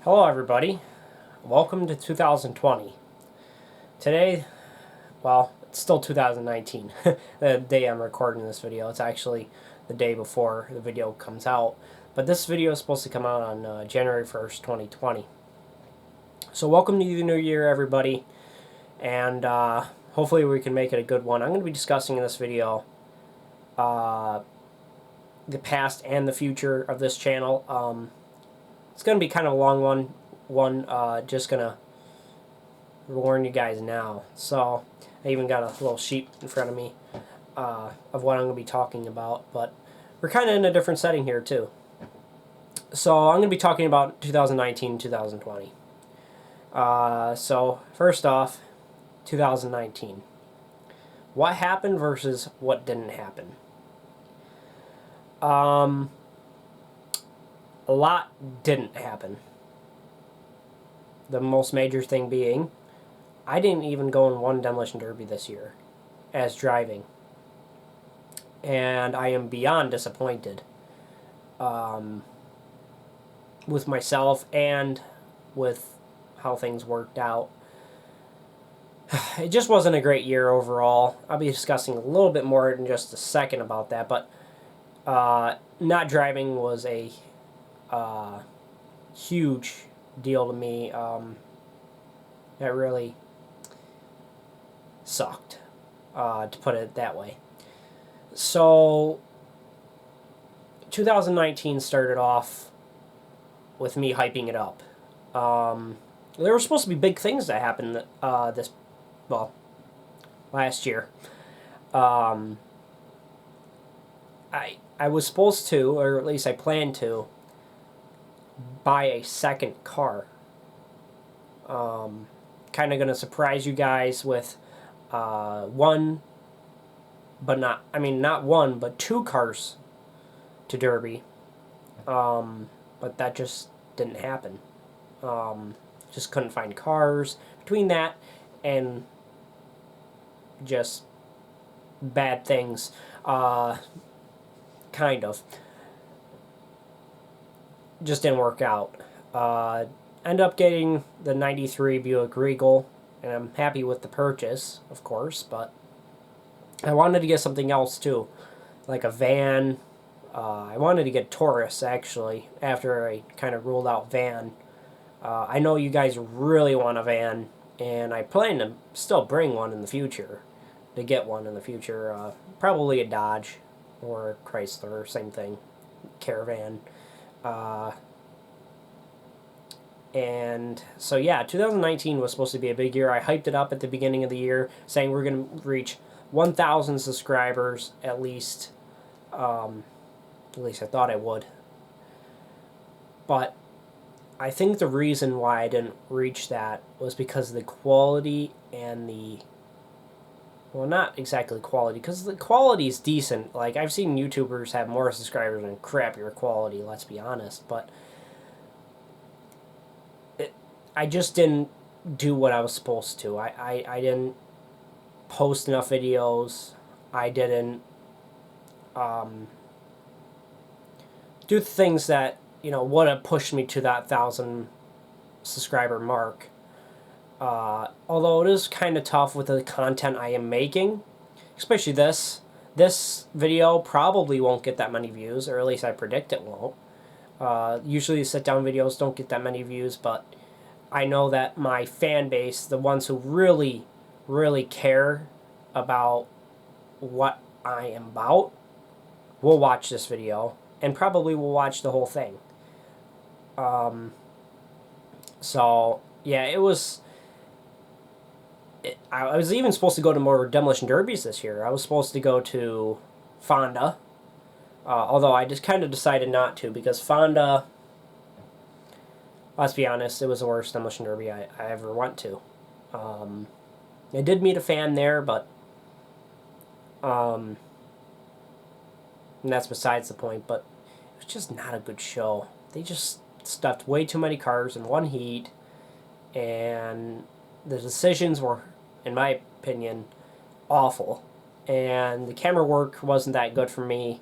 Hello everybody, welcome to 2020. Today, well, it's still 2019, the day I'm recording this video. It's actually the day before the video comes out, but this video is supposed to come out on January 1st, 2020. So welcome to the new year everybody, and hopefully we can make it a good one. I'm going to be discussing in this video the past and the future of this channel. It's going to be kind of a long one. Just going to warn you guys now. So I even got a little sheet in front of me of what I'm going to be talking about. But we're kind of in a different setting here too. So I'm going to be talking about 2019, 2020. So first off, 2019. What happened versus what didn't happen. A lot didn't happen. The most major thing being, I didn't even go in one demolition derby this year as driving. And I am beyond disappointed with myself and with how things worked out. It just wasn't a great year overall. I'll be discussing a little bit more in just a second about that, but not driving was a huge deal to me. It really sucked, to put it that way. So 2019 started off with me hyping it up. There were supposed to be big things that happened last year. I was supposed to, or at least I planned to, buy a second car. Kind of going to surprise you guys with not one, but two cars to Derby. But that just didn't happen. Just couldn't find cars. Between that and just bad things, kind of. Just didn't work out. Ended up getting the 93 Buick Regal, and I'm happy with the purchase, of course, but I wanted to get something else too, like a van. I wanted to get Taurus, actually, after I kind of ruled out van. I know you guys really want a van, and I plan to still bring one in the future, to get one in the future. Probably a Dodge or a Chrysler, same thing, Caravan. And so yeah, 2019 was supposed to be a big year. I hyped it up at the beginning of the year, saying we're going to reach 1,000 subscribers at least. At least I thought I would. But I think the reason why I didn't reach that was because of the quality and the... Well, not exactly quality, because the quality is decent. Like, I've seen YouTubers have more subscribers and crappier quality, let's be honest. But I just didn't do what I was supposed to. I didn't post enough videos. I didn't do things that, would have pushed me to that 1,000 subscriber mark. Although it is kind of tough with the content I am making, especially this. This video probably won't get that many views, or at least I predict it won't. Usually sit-down videos don't get that many views, but I know that my fan base, the ones who really, really care about what I am about, will watch this video, and probably will watch the whole thing. So, yeah, it was... I was even supposed to go to more demolition derbies this year. I was supposed to go to Fonda, although I just kind of decided not to, because Fonda, let's be honest, it was the worst demolition derby I ever went to. I did meet a fan there, but and that's besides the point, but it was just not a good show. They just stuffed way too many cars in one heat, and the decisions were, in my opinion, awful. And the camera work wasn't that good for me,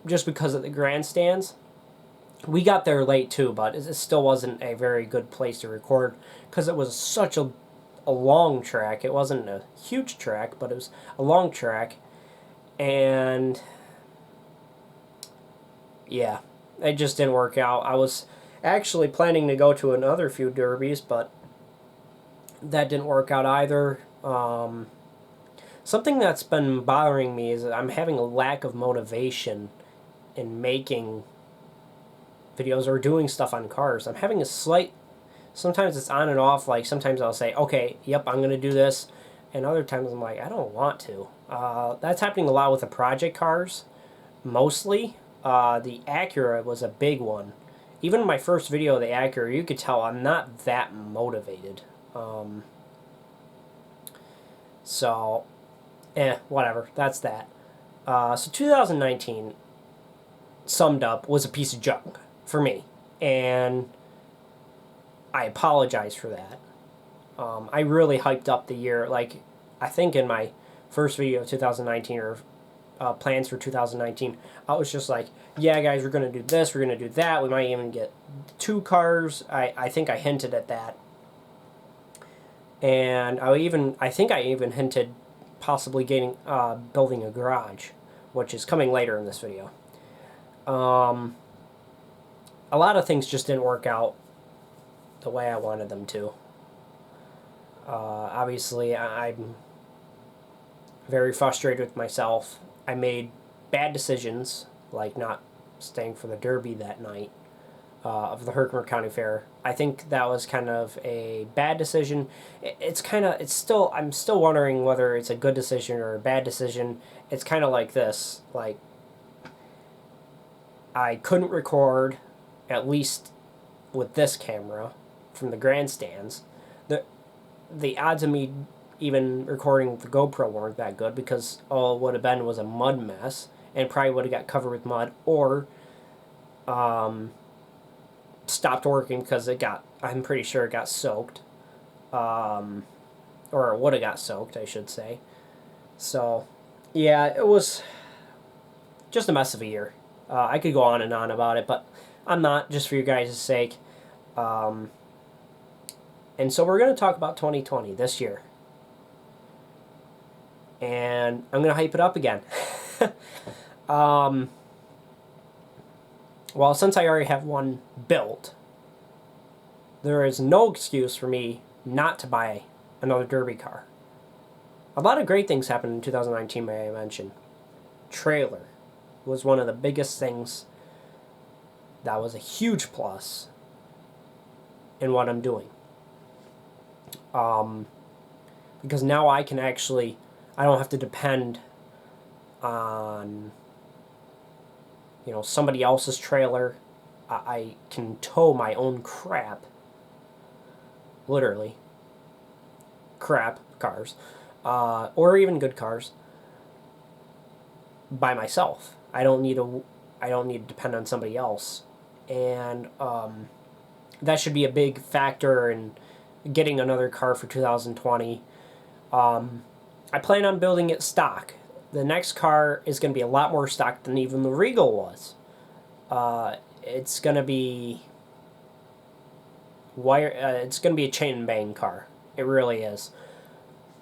just because of the grandstands. We got there late too, but it still wasn't a very good place to record because it was such a long track. It wasn't a huge track, but it was a long track. And yeah, it just didn't work out. I was actually planning to go to another few derbies, but that didn't work out either. Something that's been bothering me is that I'm having a lack of motivation in making videos or doing stuff on cars. I'm having a slight, sometimes it's on and off, like sometimes I'll say, okay, yep, I'm going to do this, and other times I'm like, I don't want to. That's happening a lot with the project cars, mostly. The Acura was a big one. Even in my first video of the Acura, you could tell I'm not that motivated. So, whatever, that's that. So 2019, summed up, was a piece of junk for me. And I apologize for that. I really hyped up the year. Like, I think in my first video of 2019, or plans for 2019, I was just like, yeah, guys, we're going to do this, we're going to do that. We might even get 2 cars. I think I hinted at that. And I think I even hinted possibly building a garage, which is coming later in this video. A lot of things just didn't work out the way I wanted them to. Obviously, I'm very frustrated with myself. I made bad decisions, like not staying for the Derby that night of the Herkimer County Fair. I think that was kind of a bad decision. I'm still wondering whether it's a good decision or a bad decision. It's kind of like this, like, I couldn't record, at least with this camera, from the grandstands. The odds of me even recording with the GoPro weren't that good because all it would have been was a mud mess and probably would have got covered with mud, or stopped working because I'm pretty sure it got soaked. Or it would have got soaked, I should say. So, yeah, it was just a mess of a year. I could go on and on about it, but I'm not, just for you guys' sake. And so we're going to talk about 2020, this year. And I'm going to hype it up again. Well, since I already have one built, there is no excuse for me not to buy another Derby car. A lot of great things happened in 2019, may I mention. Trailer was one of the biggest things that was a huge plus in what I'm doing. Because now I don't have to depend on, somebody else's trailer. I can tow my own crap, literally, crap cars, or even good cars, by myself. I don't need to depend on somebody else, and that should be a big factor in getting another car for 2020. I plan on building it stock. The next car is going to be a lot more stock than even the Regal was. It's going to be it's going to be a chain and bang car. It really is.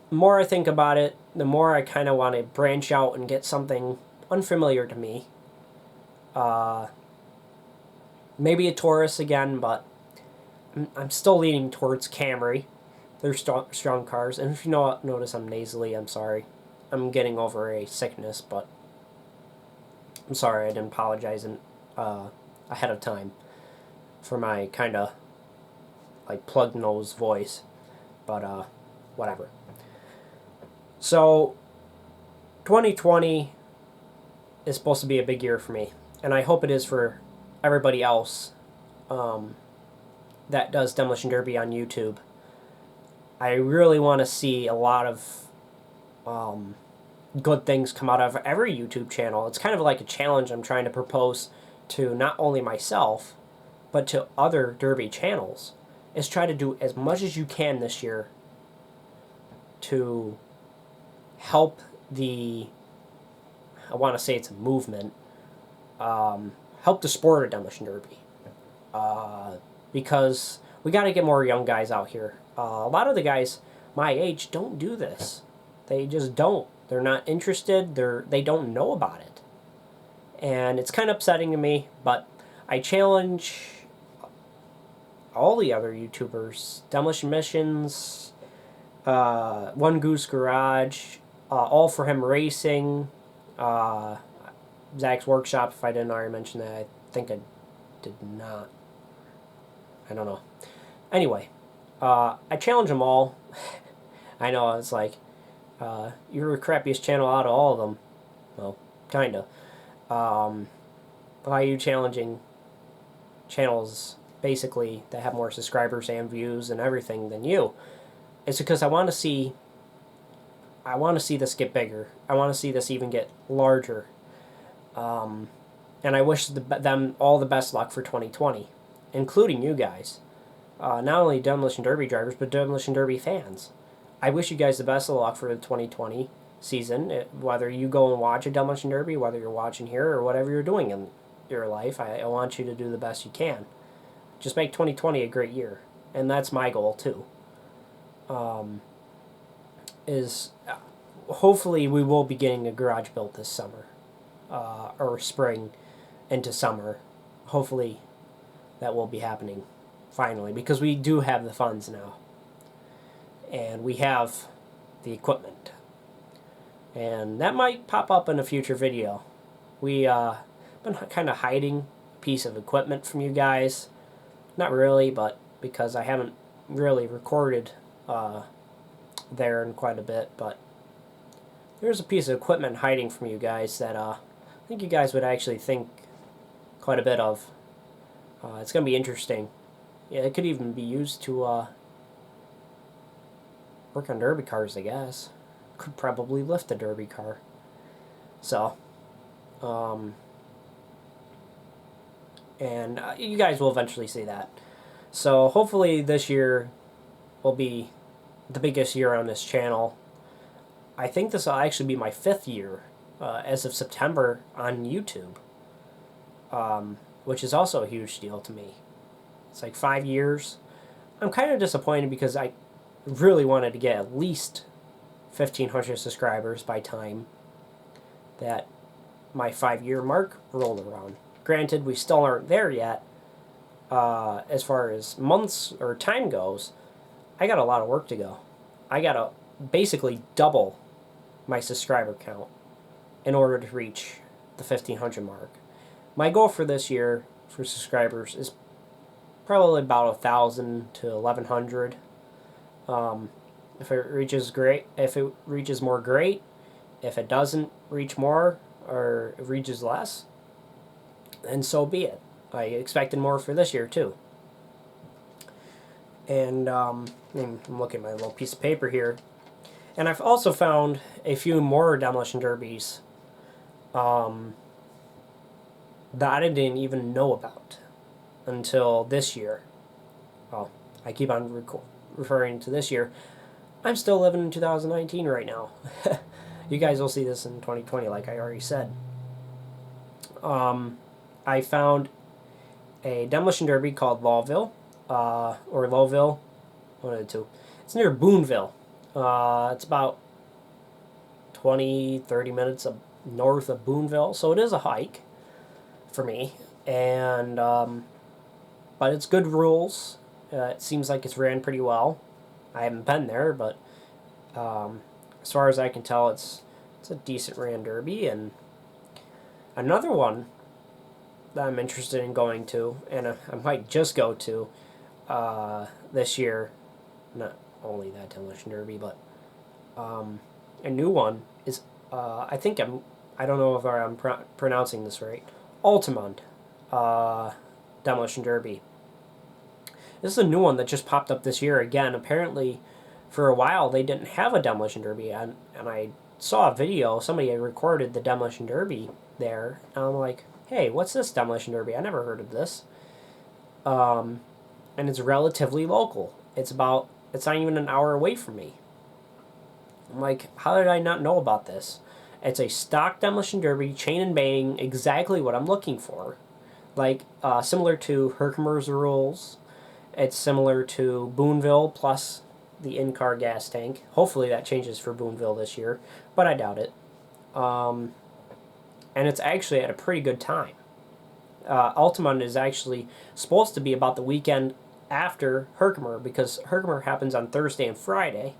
The more I think about it, the more I kind of want to branch out and get something unfamiliar to me. Maybe a Taurus again, but I'm still leaning towards Camry. They're strong cars. And if you notice I'm nasally, I'm sorry. I'm getting over a sickness, but I'm sorry I didn't apologize ahead of time for my kind of like plug nose voice. But whatever. So 2020 is supposed to be a big year for me, and I hope it is for everybody else that does Demolition Derby on YouTube. I really want to see a lot of good things come out of every YouTube channel. It's kind of like a challenge I'm trying to propose to not only myself, but to other Derby channels, is try to do as much as you can this year to help I want to say it's a movement, help the sport of Demolition Derby. because we got to get more young guys out here. A lot of the guys my age don't do this. They just don't. They're not interested. They don't know about it. And it's kind of upsetting to me, but I challenge all the other YouTubers, Demolition Missions, One Goose Garage, All For Him Racing, Zach's Workshop, if I didn't already mention that. I think I did not. I don't know. Anyway, I challenge them all. I know, it's like, you're the crappiest channel out of all of them. Well, kinda. Why are you challenging channels basically that have more subscribers and views and everything than you? It's because I want to see this get bigger. I want to see this even get larger. And I wish them all the best luck for 2020, including you guys. Not only Demolition Derby drivers, but Demolition Derby fans. I wish you guys the best of luck for the 2020 season. Whether you go and watch a Demolition Derby, whether you're watching here, or whatever you're doing in your life, I want you to do the best you can. Just make 2020 a great year. And that's my goal, too. Hopefully we will be getting a garage built this summer. Or spring into summer. Hopefully that will be happening finally, because we do have the funds now. And we have the equipment. And that might pop up in a future video. We been kind of hiding a piece of equipment from you guys. Not really, but because I haven't really recorded there in quite a bit. But there's a piece of equipment hiding from you guys that I think you guys would actually think quite a bit of. It's going to be interesting. Yeah, it could even be used to work on derby cars, I guess. Could probably lift a derby car. So, and you guys will eventually see that. So hopefully this year will be the biggest year on this channel. I think this will actually be my 5th year as of September on YouTube, which is also a huge deal to me. It's like 5 years. I'm kind of disappointed because I really wanted to get at least 1,500 subscribers by time that my 5-year mark rolled around. Granted, we still aren't there yet. As far as months or time goes, I got a lot of work to go. I got to basically double my subscriber count in order to reach the 1,500 mark. My goal for this year for subscribers is probably about 1,000 to 1,100. If it reaches great, if it reaches more, great. If it doesn't reach more or it reaches less, then so be it. I expected more for this year too. And I'm looking at my little piece of paper here, and I've also found a few more Demolition Derbies that I didn't even know about until this year. Well, I keep on referring to this year. I'm still living in 2019 right now. You guys will see this in 2020, like I already said. I found a Demolition Derby called Lawville, or Lowville, one of the two. It's near Boonville. It's about 20-30 minutes north of Boonville, so it is a hike for me. And but it's good rules. It seems like it's ran pretty well. I haven't been there, but as far as I can tell, it's a decent ran derby. And another one that I'm interested in going to, and I might just go to this year, not only that Demolition Derby, but a new one is, I don't know if I'm pronouncing this right, Altamont Demolition Derby. This is a new one that just popped up this year again. Apparently, for a while, they didn't have a Demolition Derby, and I saw a video, somebody had recorded the Demolition Derby there, and I'm like, hey, what's this Demolition Derby? I never heard of this. And it's relatively local. It's not even an hour away from me. I'm like, how did I not know about this? It's a stock Demolition Derby, chain and bang, exactly what I'm looking for. like similar to Herkimer's rules. It's similar to Boonville plus the in-car gas tank. Hopefully that changes for Boonville this year, but I doubt it. And it's actually at a pretty good time. Altamont is actually supposed to be about the weekend after Herkimer, because Herkimer happens on Thursday and Friday.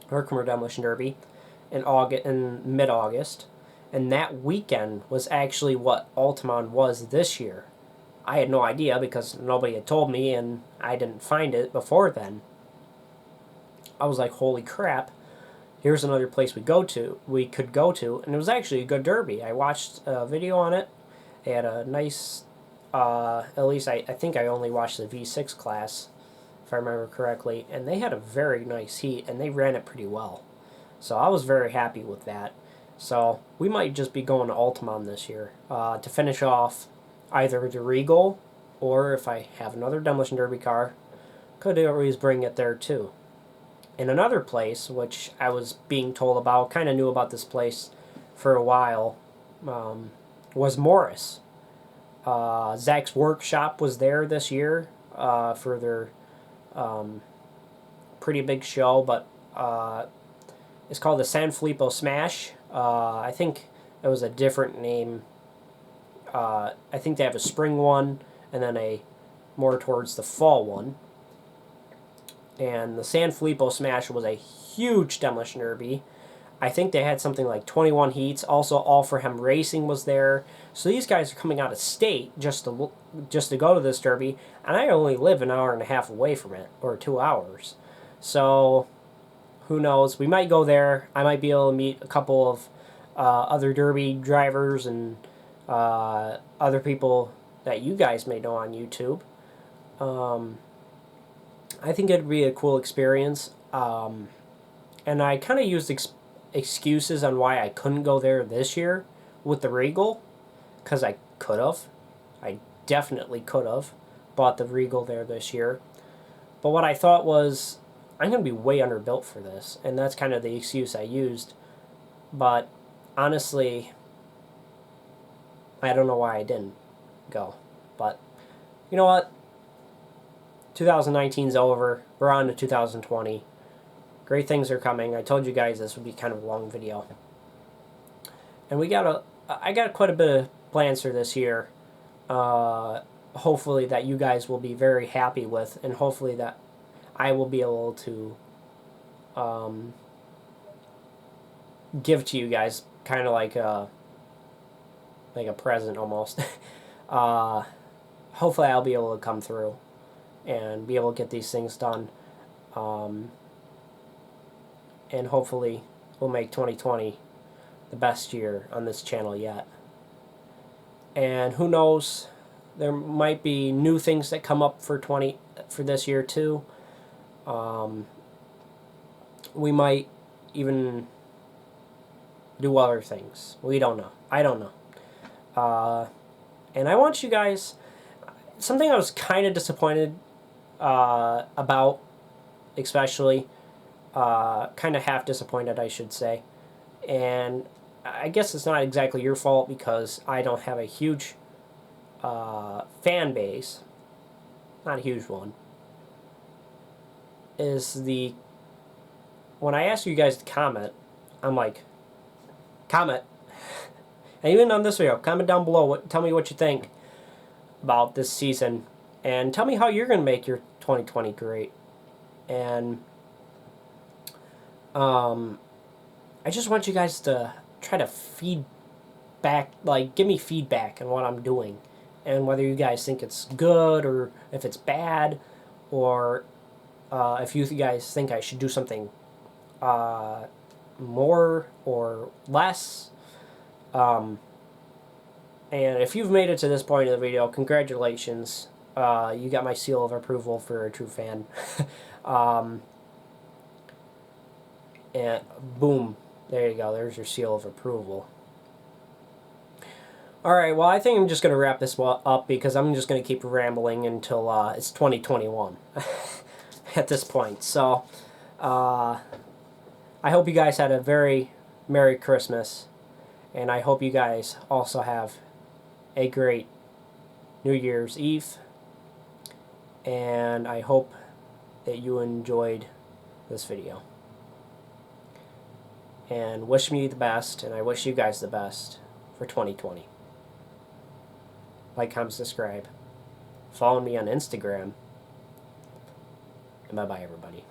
Herkimer Demolition Derby in mid-August, and that weekend was actually what Altamont was this year. I had no idea because nobody had told me, and I didn't find it before then. I was like, holy crap, here's another place we could go to, and it was actually a good derby. I watched a video on it. They had a nice, at least I think I only watched the V6 class, if I remember correctly, and they had a very nice heat, and they ran it pretty well. So I was very happy with that. So we might just be going to Altamont this year to finish off either the Regal, or if I have another Demolition Derby car, could always bring it there too. And another place, which I was being told about, kind of knew about this place for a while, was Morris. Zach's Workshop was there this year for their pretty big show, but it's called the San Filippo Smash. I think it was a different name. I think they have a spring one and then a more towards the fall one. And the San Filippo Smash was a huge Demolition Derby. I think they had something like 21 heats. Also, All For Him Racing was there. So these guys are coming out of state just to go to this derby, and I only live an hour and a half away from it, or 2 hours. So who knows? We might go there. I might be able to meet a couple of other derby drivers and other people that you guys may know on YouTube. I think it'd be a cool experience. And I kind of used excuses on why I couldn't go there this year with the Regal, because I could have. I definitely could have bought the Regal there this year. But what I thought was, I'm going to be way underbuilt for this, and that's kind of the excuse I used. But honestly, I don't know why I didn't go. But you know what? 2019's over. We're on to 2020. Great things are coming. I told you guys this would be kind of a long video. And I got quite a bit of plans for this year. Hopefully that you guys will be very happy with, and hopefully that I will be able to give to you guys kind of like a present almost. Hopefully I'll be able to come through and be able to get these things done. And hopefully we'll make 2020 the best year on this channel yet. And who knows, there might be new things that come up for this year too. We might even do other things. We don't know. I don't know. And I want you guys, something I was kind of disappointed about, especially, kind of half disappointed, I should say. And I guess it's not exactly your fault because I don't have a huge fan base. Not a huge one. When I ask you guys to comment, I'm like, comment. And even on this video, comment down below. Tell me what you think about this season. And tell me how you're going to make your 2020 great. And I just want you guys to try to give me feedback on what I'm doing. And whether you guys think it's good or if it's bad, or if you guys think I should do something more or less. And if you've made it to this point of the video, congratulations. You got my seal of approval for a true fan. And boom, there you go. There's your seal of approval. Alright, well, I think I'm just going to wrap this up because I'm just going to keep rambling until it's 2021 at this point. So, I hope you guys had a very Merry Christmas, and I hope you guys also have a great New Year's Eve. And I hope that you enjoyed this video. And wish me the best, and I wish you guys the best for 2020. Like, comment, subscribe. Follow me on Instagram. And bye-bye, everybody.